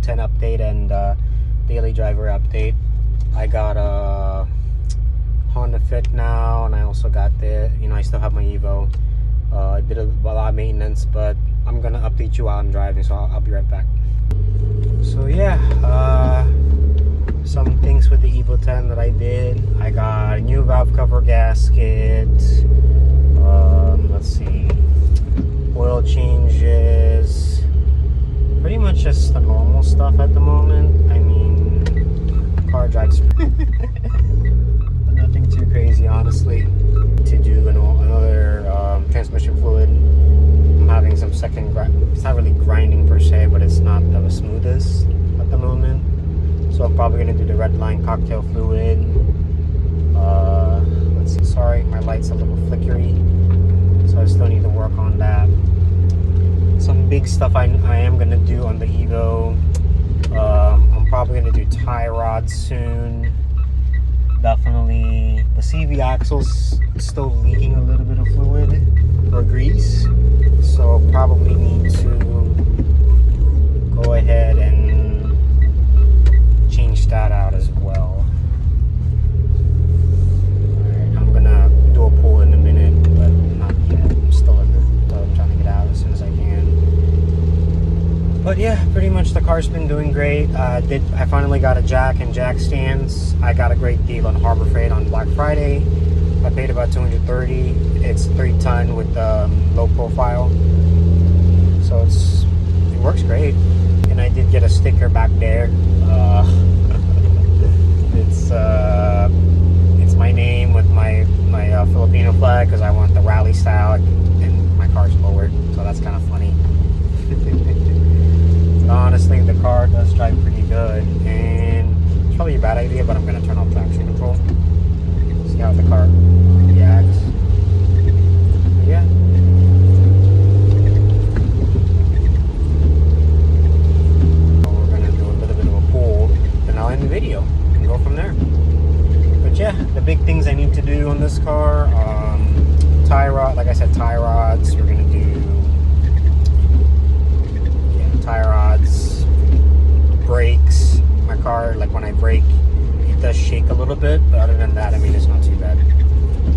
10 update and daily driver update. I got a Honda Fit now, and I also got the, I still have my Evo. I did a lot of maintenance, but I'm gonna update you while I'm driving, so I'll be right back. So yeah, some things with the Evo 10 that I did. I got a new valve cover gasket. Let's see, oil changes. Pretty much just the normal stuff at the moment. I mean, car drives, but nothing too crazy, honestly. To do another transmission fluid. I'm having some second it's not really grinding per se, but it's not the smoothest at the moment. So I'm probably gonna do the red line cocktail fluid. Let's see, sorry, my light's a little flickery, so I still need to work on that. Some big stuff I am gonna do on the Evo. I'm probably gonna do tie rods soon. Definitely the CV axle's still leaking a little bit of fluid or grease, so probably need to go ahead and change that out as well. Alright, I'm gonna do a pull in a minute, but not yet. I'm still in the tub trying to get out as soon as I can. But yeah, pretty much the car's been doing great. I finally got a jack and jack stands. I got a great deal on Harbor Freight on Black Friday. I paid about $230. It's 3-ton with low profile, so it works great. And I did get a sticker back there. It's my name with my Filipino flag, because I want the rally style, and my car's lowered, so that's kind of funny. Honestly, the car does drive pretty good, and it's probably a bad idea, but I'm going to turn off traction control. See how the car reacts. Yeah. So we're going to do a little bit of a pull, and I'll end the video and go from there. But yeah, the big things I need to do on this car, tie rod, like I said, tie rods. We're going to do tie rods, brakes. My car, like when I brake, it does shake a little bit, but other than that, I mean, it's not too bad.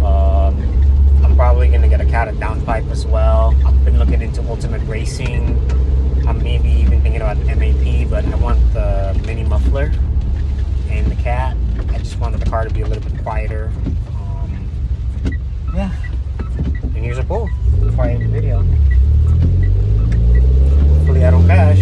I'm probably gonna get a cat downpipe as well. I've been looking into Ultimate Racing. I'm maybe even thinking about MAP, but I want the mini muffler and the cat. I just wanted the car to be a little bit quieter. Yeah, and here's a pull before I end the video. Hopefully I don't crash.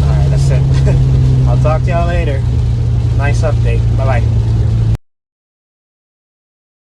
Alright, that's it. I'll talk to y'all later. Nice update. Bye-bye.